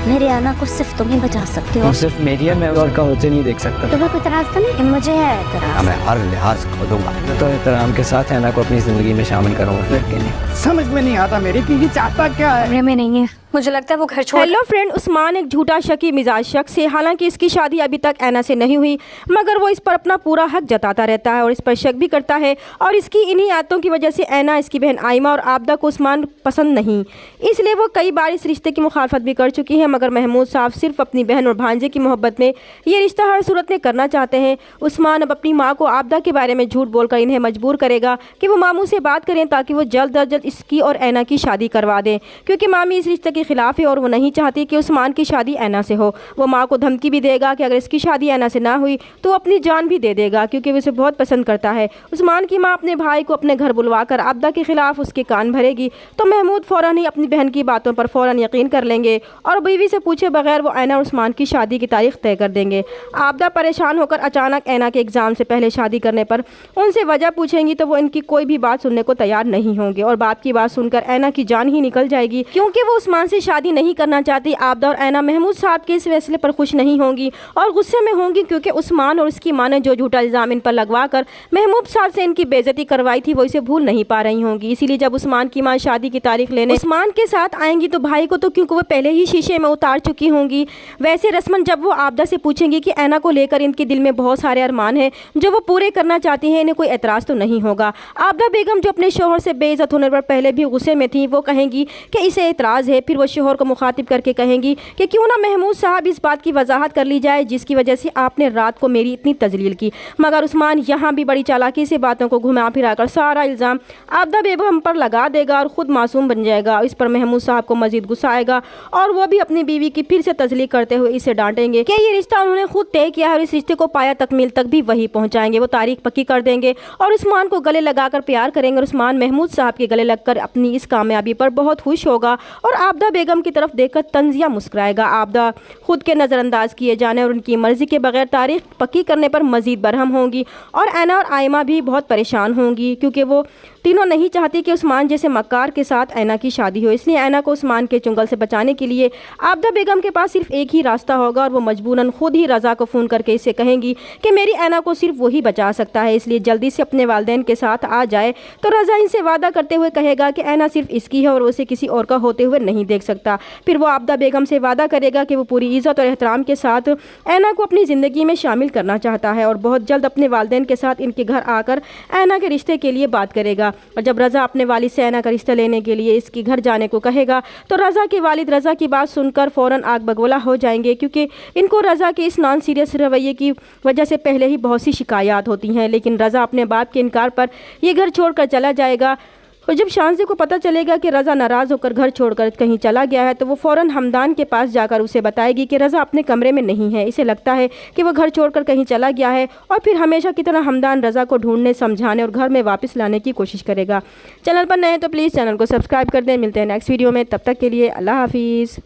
मेरी ऐना को सिर्फ तुम ही बचा सकते हो। सिर्फ मेरी है, मैं और का होते नहीं देख सकता। तुम्हें कोई इतराज तो नहीं? मुझे है इतराज। मैं हर लिहाज खो दूंगा। तो एहतराम के साथ ऐना को अपनी जिंदगी में शामिल करूँगा, लड़के नहीं। समझ में नहीं आता मेरी कि ये चाहता क्या है। कमरे में नहीं है, मुझे लगता है वो घर छोड़। हेलो फ्रेंड, उस्मान एक झूठा शकी मिजाज शख्स है। हालांकि इसकी शादी अभी तक ऐना से नहीं हुई, मगर वो इस पर अपना पूरा हक जताता रहता है और इस पर शक भी करता है। और इसकी इन्हीं आदतों की वजह से ऐना, इसकी बहन आइमा और आबदा को उस्मान पसंद नहीं, इसलिए वो कई बार इस रिश्ते की मुखालफत भी कर चुकी है। मगर महमूद साहब सिर्फ अपनी बहन और भांजे की मोहब्बत में ये रिश्ता हर सूरत में करना चाहते हैं। उस्मान अब अपनी माँ को आबदा के बारे में झूठ बोलकर इन्हें मजबूर करेगा कि वो मामू से बात करें ताकि वो जल्द अज जल्द इसकी और ऐना की शादी करवा दें, क्योंकि मामी इस रिश्ते के खिलाफ है और वो नहीं चाहती कि उस्मान की शादी ऐना से हो। वो माँ को धमकी भी देगा कि अगर इसकी शादी ऐना से ना हुई तो अपनी जान भी दे देगा, क्योंकि वो उसे बहुत पसंद करता है। उस्मान की माँ अपने भाई को अपने घर बुलवाकर आबदा के खिलाफ उसके कान भरेगी तो महमूद फ़ौरन ही अपनी बहन की बातों पर फ़ौरन यकीन कर लेंगे और बीवी से पूछे बगैर वो ऐना और उस्मान की शादी की तारीख तय कर देंगे। आबदा परेशान होकर अचानक ऐना के एग्ज़ाम से पहले शादी करने पर उनसे वजह पूछेंगी तो वो इनकी कोई भी बात सुनने को तैयार नहीं होंगे और बाप की बात सुनकर ऐना की जान ही निकल जाएगी, क्योंकि वो उस्मान से शादी नहीं करना चाहती। आबदा और ऐना महमूद साहब के इस फैसले पर खुश नहीं होंगी और गुस्से में होंगी, क्योंकि उस्मान और उसकी माँ ने जो झूठा इल्ज़ाम इन पर लगवा कर महमूद साहब से इनकी बेइज्जती करवाई थी वो इसे भूल नहीं पा रही होंगी। इसीलिए जब उस्मान की माँ शादी की तारीख लेने उस्मान के साथ आएंगी तो भाई को, तो क्योंकि वो पहले ही शीशे में उतार चुकी होंगी, वैसे रस्मन जब वो आबदा से पूछेंगी कि ऐना को लेकर इनके दिल में बहुत सारे अरमान हैं जो वो पूरे करना चाहती हैं, इन्हें कोई एतराज़ तो नहीं होगा। आबदा बेगम जो अपने शोहर से बेइज्जत होने पर पहले भी गुस्से में थी, वो कहेंगी कि इसे एतराज़ है। फिर वो शोहर को मुखातिब करके कहेंगी कि क्यों ना महमूद साहब इस बात की वजाहत कर ली जाए जिसकी वजह से आपने रात को मेरी इतनी तजलील की। मगर उस्मान यहाँ भी बड़ी चालाकी से बातों को घुमा फिरा कर सारा इल्ज़ाम आबदा बेगम पर लगा देगा और ख़ुद मासूम बन जाएगा। इस पर महमूद साहब को मज़ीद गुस्सा आएगा और वो भी अपनी बीवी की फिर से तजलील करते हुए इसे डांटेंगे कि ये रिश्ता उन्होंने खुद तय किया है और इस रिश्ते को पाया तकमील तक भी वही पहुँचाएंगे। वो तारीख पक्की कर देंगे और उस्मान को गले लगाकर प्यार करेंगे और उस्मान महमूद साहब के गले लगकर अपनी इस कामयाबी पर बहुत खुश होगा और आबदा बेगम की तरफ देखकर तंजिया मुस्कुराएगा। आबदा खुद के नज़रअंदाज किए जाने और उनकी मर्ज़ी के बगैर तारीख पक्की करने पर मज़ीद बरहम होंगी और ऐना और आइमा भी बहुत परेशान होंगी, क्योंकि वो तीनों नहीं चाहती कि उस्मान जैसे मक्कार के साथ ऐना की शादी हो। इसलिए ऐना को उस्मान के चुंगल से बचाने के लिए आबदा बेगम के पास सिर्फ एक ही रास्ता होगा और वो मजबूरन खुद ही रज़ा को फ़ोन करके इसे कहेंगी कि मेरी ऐना को सिर्फ वही बचा सकता है, इसलिए जल्दी से अपने वालिदैन के साथ आ जाए। तो रज़ा इनसे वादा करते हुए कहेगा कि ऐना सिर्फ इसकी है और उसे किसी और का होते हुए नहीं देख सकता। फिर वो आबदा बेगम से वादा करेगा कि वो पूरी इज़्ज़त और एहतराम के साथ ऐना को अपनी ज़िंदगी में शामिल करना चाहता है और बहुत जल्द अपने वालिदैन के साथ इनके घर आकर ऐना के रिश्ते के लिए बात करेगा। और जब रज़ा अपने वालिद से ऐना का रिश्ता लेने के लिए इसके घर जाने को कहेगा तो रज़ा के वालिद रज़ा की बात सुनकर फ़ौरन आग बगोला हो जाएंगे, क्योंकि इनको रज़ा के इस नॉन सीरियस रवैये की वजह से पहले ही बहुत सी शिकायत होती हैं। लेकिन रज़ा अपने बाप के इनकार पर ये घर छोड़कर चला जाएगा और जब शांसी को पता चलेगा कि रज़ा नाराज़ होकर घर छोड़कर कहीं चला गया है तो वो फ़ौरन हमदान के पास जाकर उसे बताएगी कि रज़ा अपने कमरे में नहीं है। इसे लगता है कि वो घर छोड़कर कहीं चला गया है और फिर हमेशा की तरह हमदान रज़ा को ढूंढने, समझाने और घर में वापस लाने की कोशिश करेगा। चैनल पर नए तो प्लीज़ चैनल को सब्सक्राइब कर दें। मिलते हैं नेक्स्ट वीडियो में, तब तक के लिए अल्लाह हाफिज़।